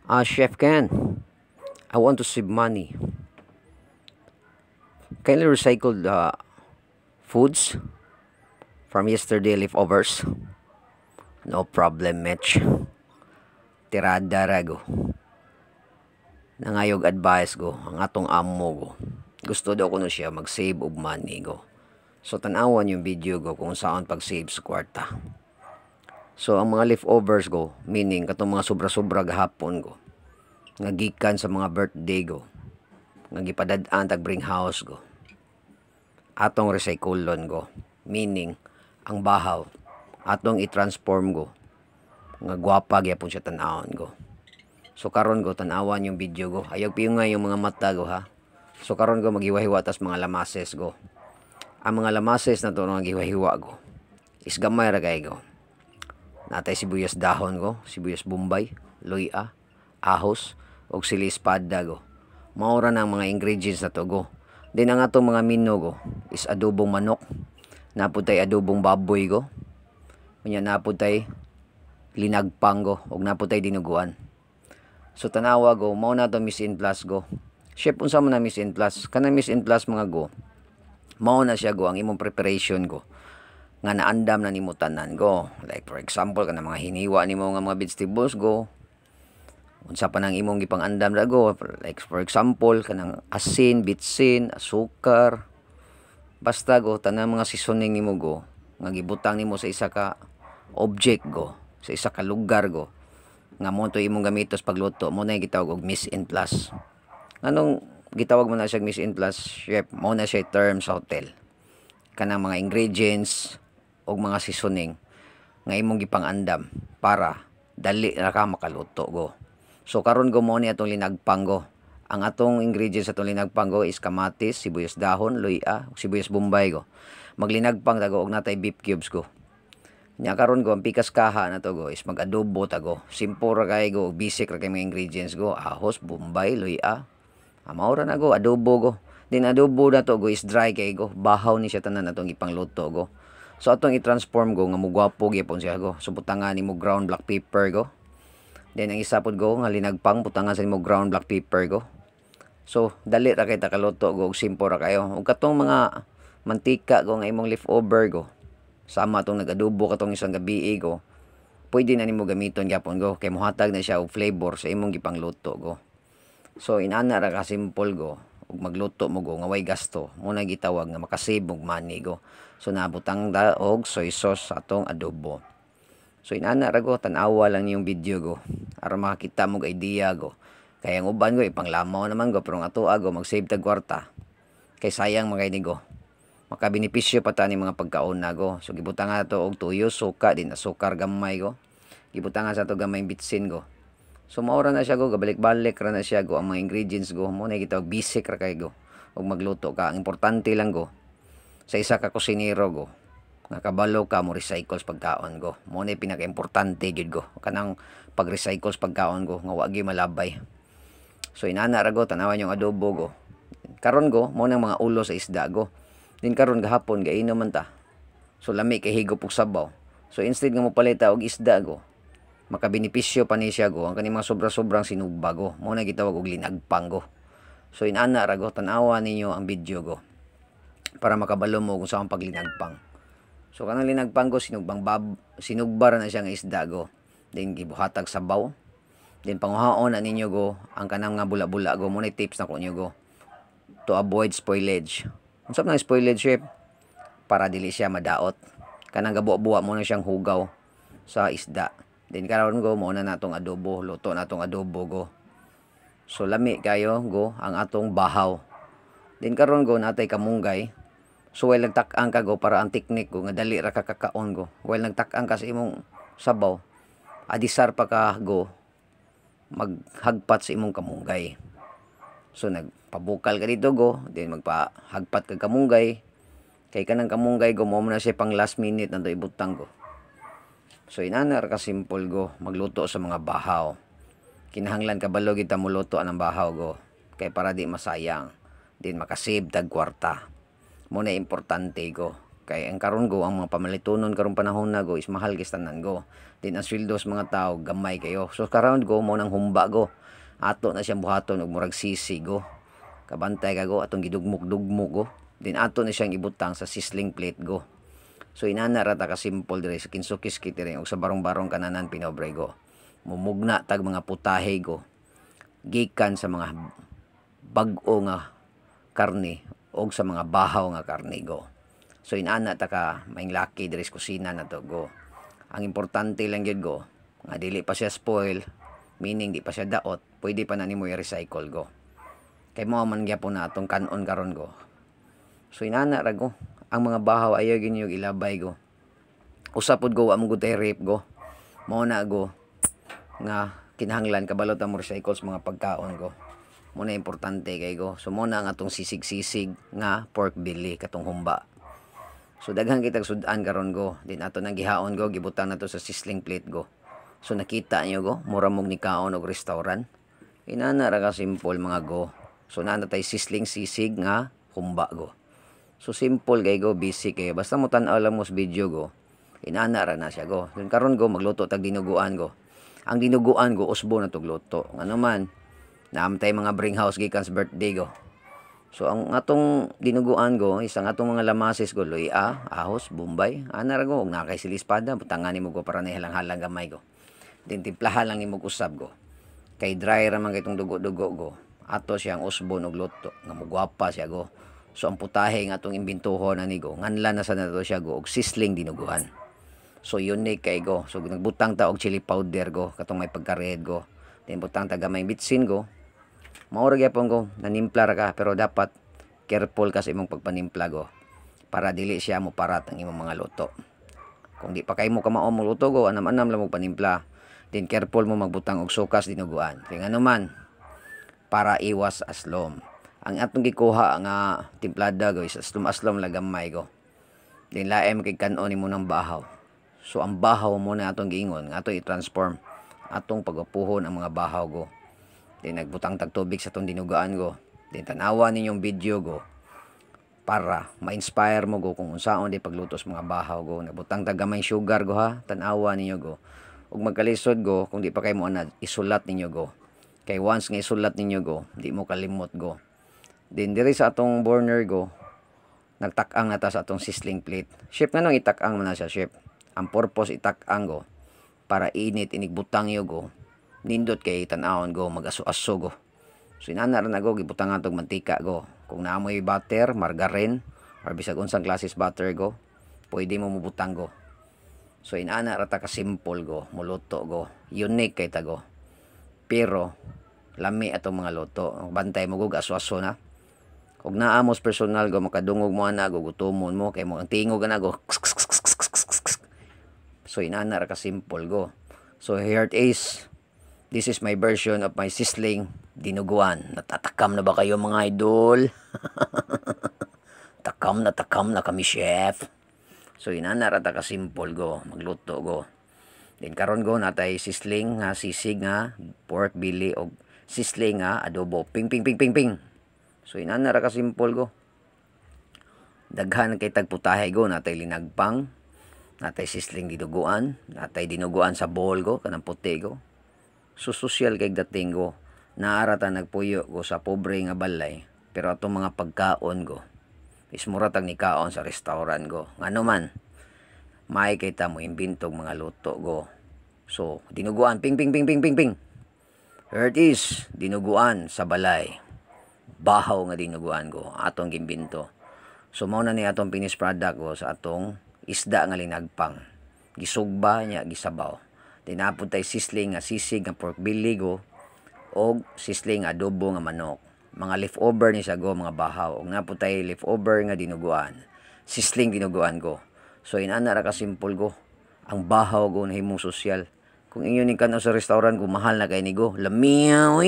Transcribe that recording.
Chef Ken, I want to save money. Kindly recycle the foods from yesterday leftovers. No problem, Mitch. Tirada rago. Nangayog advice go, ang atong amo go. Gusto daw ko no siya mag-save og money go. So tanawan yung video go kung saan pag-save sa kwarta. So ang mga leftovers go, meaning katong mga sobra-sobra gahapon go. Nga gikan sa mga birthday go. Nga gipadad-an tag bring house go. Atong recyclon go, meaning ang bahaw atong i-transform go. Nga gwapa gyapon siya tan-awon go. So karon go tan-awan yung video go. Ayog piyo nga yung mga mata go ha. So karon go maghiwa-hiwa tas mga lamases go. Ang mga lamases na to nga giwa-hiwa go is gamay ra kay go. Natay sibuyas dahon go, sibuyas bombay, luya, ahos og sili espada go. Mao ra nang mga ingredients na to go. Din ang atong mga mino go is adobong manok, naputay adobong baboy go. Unya naputay linagpang go og naputay dinuguan. So tanawa go mao na to Miss in Plus go. Chef unsa man na Miss in Plus? Kana Miss in Plus mga go. Mao na siya go ang imong preparation go. Nga naandam na nimo tanan go. Like for example kana mga hiniwa nimo nga mga vegetables go. Unsa pa nang imong gipang-andam ra go, like for example kanang asin, bitsin, asukar. Basta go tanang mga seasoning nimo go nga gibutang nimo sa isa ka object go, sa isa ka lugar go. Nga mo to imong gamitos pagluto, mo na gitawag og Miss in Plus. Anong gitawag mo na siya Miss in Plus, chef? Mo na siya term sa hotel. Kanang mga ingredients og mga seasoning nga imong gipang-andam para dali ra ka makaluto go. So karon go mo ni atong linagpang go. Ang atong ingredients sa atong linagpang go is kamatis, sibuyas dahon, luya, sibuyas bombay go. Maglinagpang ta go og natay beef cubes go. Nya karon go ang pikas kaha na to go is mag-adobo ta go. Simple ra kay go, basic ra kay mga ingredients go, ahos, bombay, luya. Mao ra na go, adobo go. Din adobo na to go is dry kay go. Bahaw ni siya tanan atong ipangluto go. So atong i-transform go nga mugwapo gyapon siya go. So butangan nimo ground black pepper go. Then ang isa pod go nga linagpang butangan sa nimo ground black pepper go. So dali ra kay ta kaluto go, simple ra kayo. Ug katong mga mantika go nga imong leftover go. Sama tong nagadubo katong isang gabi go. Pwede na nimo gamiton gyapon go kay mohatag na siya og flavor sa imong gipangluto go. So inana ra ka simple go. Ug magluto mo go nga way gasto. Mo na gitawag nga makasave og money go. So nabutang da og soy sauce sa atong adobo. So inana ra go, tan-awa lang yung video go. Aron makakita mo idea go. Kaya ang uban go ipanglamaw naman go pero ang atoa go mag-save tag kwarta. Kay sayang mga ini go. Makabenepisyo pa ta ni mga pagkaon na go. So gibutangan na to og tuyo, suka din asukar gamay go. Gibutangan sa to gamay bitsin go. So maura na siya go, gabalik-balik ra na siya go ang mga ingredients go. Mo na gitawag basic ra kay go. Og magluto ka, ang importante lang go sa isa ka kusinero go. Nakabalo ka mo recycles pagkaon go. Mo na pinaka-importante gid go. Kanang pag-recycles pagkaon go nga wa gyud malabay. So inana ra go tanawan yung adobo go. Karon go mo nang mga ulo sa isda go. Din karon gahapon gainom man ta. So lami kay higop og sabaw. So instead nga mo palita og isda go, makabenepisyo pa ni siya go ang kaning mga sobra-sobrang sinugba go. Mo na gitawag og linagpang go. So inana ra go tan-awa ninyo ang video go para makabalo mo kung saan paglinagpang. So kanang linagpang go sinugbar na siya nga isda go. Then gibuhatag sabaw. Then panguhaon na ninyo go ang kanang nga bula-bula go. Muna tips na ko niyo go to avoid spoilage. Unsa man spoilage, chef? Para dili siya madaot. Kanang gabuwa-buwa mo na siyang hugaw sa isda. Then karon go mo na natong adobo, luto natong adobo go. So lami kayo go ang atong bahaw. Then karon go natay kamunggay. So while nagtak-ang ka go para ang technique go nga dali ra kakakaon go. While nagtak-ang ka sa imong sabaw, adisar pa ka go maghagpat sa imong kamunggay. So nagpabukal ka dito go, then magpahagpat ka kamunggay. Kay kanang kamunggay go mo na siya pang last minute nanto ibutang go. So inana ra ka simple go magluto sa mga bahaw. Kinahanglan kabalo kita mo luto ang bahaw go. Kay para di masayang. Then makasave tag kwarta. Mo na importante go. Kay ang karon go ang mga pamalitunon karon panahon na go is mahal kay tanan go. Din ang sweldo sa mga tao gamay kayo. So karon go mo nang humba go. Ato na siyang buhaton og murag sisi go. Kabantay ka go atong gidugmok-dugmok go. Din ato na siyang ibutang sa sizzling plate go. So inana ra ta ka simple dire sa kinsukis kit dire og sa barong-barong kananan pinobre go. Mumugna tag mga putahe go. Gikan sa mga bag-o nga karne og sa mga bahaw nga karne go. So inana ta ka maing laki diri sa kusina na to go. Ang importante lang gyud go nga dili pa siya spoil, meaning di pa siya daot, pwede pa na nimo i-recycle go. Kay mo man gyapon na atong kanon karon go. So inana ra go. Ang mga bahaw ayaw gyud ilabay go. Usa pod go amo gud rape go. Mao na go nga kinahanglan kabalot ang recycle sa mga pagkaon go. Mo na importante kay go. So mo na ang atong sisig-sisig nga pork belly katong humba. So daghang kitag sudan karon go. Din ato nang gihaon go, gibutang nato sa sizzling plate go. So nakita niyo go, mura mong nikaon og restaurant. Inana ra ka simple mga go. So naa tay sizzling sisig nga humba go. So simple kay go, basic kay basta mo tan-aw lang mo sa video go. Inana ra na siya go. Yun karon go magluto tag dinuguan go. Ang dinuguan go usbo na tog luto. Ngano man naamtay mga bring house gikan sa birthday go. So ang atong dinuguan go, isang atong mga lamasis go, luya, ahos, bombay, ana ra go, og nakay silispada, butangan nimo go para nahalang-halang gamay go. Din timplahan lang nimo usab go. Kay dry ra man kay itong dugo-dugo go. Ato siyang usbon og luto, nga mugwapa siya go. So ang putahe nga atong imbintuhon ani go, nganlan na sa nato siya go og sizzling dinuguan. So unique kay go. So nagbutang ta og chili powder go, katong may pagka-red go. Din butang ta gamay bitsin go. Maura gyapon go, nanimpla ra ka pero dapat careful ka sa imong pagpanimpla go para dili siya mo parat ang imong mga luto. Kung di pa kay mo kamao mo luto go, anam-anam lang mo panimpla. Din careful mo magbutang og sukas dinuguan. Kay ngano man para iwas aslom. Ang atong gikuha nga timplada go is aslom-aslom lang gamay go. Din laem kay kanon nimo ng bahaw. So ang bahaw mo na atong giingon nga ato i-transform atong pagapuhon ang mga bahaw go. Then nagbutang tag tubig sa tong dinugaan go. Then tanawa ninyong video go para ma-inspire mo go kung unsaon di pagluto sa mga bahaw go. Nagbutang tag gamay sugar go ha. Tanawa ninyo go. Ug magkalisod go kung di pa kay mo ana isulat ninyo go. Kay once nga isulat ninyo go, di mo kalimot go. Then diri sa atong burner go, nagtak-ang na ta sa atong sizzling plate. Chef nganong itak-ang man na siya, chef. Ang purpose itak-ang go para init inigbutang yo go. Nindot kay tan-awon go mag-aso-aso go. So inana ra na go gibutang atong mantika go. Kung naamoy butter, margarine or bisag unsang klases butter go, pwede mo mubutang go. So inana ra ta ka simple go, muluto go. Unique kay ta go. Pero lami atong mga luto. Bantay mo go aso-aso na. Kung naamos personal go makadungog mo ana go gutomon mo kay mo ang tingog na go. So inana ra ka simple go. So here it is. This is my version of my sizzling dinuguan. Natatakam na ba kayo mga idol? takam na kami, chef. So inana ra ta ka simple go, magluto go. Then karon go natay sizzling nga sisig nga pork belly og sizzling nga adobo. Ping ping ping ping ping. So inana ra ka simple go. Daghan kay tagputahe go, natay linagpang, natay sizzling dinuguan, natay dinuguan sa bowl go kanang puti go. So social kay dating go. Naara ta nagpuyo go sa pobre nga balay, pero atong mga pagkaon go is mura tag ni kaon sa restaurant go. Ngano man may kita mo imbintog mga luto go. So dinuguan ping ping ping ping ping ping. Here it is, dinuguan sa balay. Bahaw nga dinuguan go atong gimbinto. So mao na ni atong finished product go sa atong isda nga linagpang. Gisugba nya gisabaw. Tinapod tay sizzling nga sisig nga pork belly go og sizzling adobo nga manok. Mga leftover ni siya go mga bahaw. Og napod tay leftover nga dinuguan. Sizzling dinuguan go. So inana ra ka simple go. Ang bahaw go nahimong sosyal. Kung inyo ni kanaw sa restaurant go mahal na kay ni go. Lamiyaw.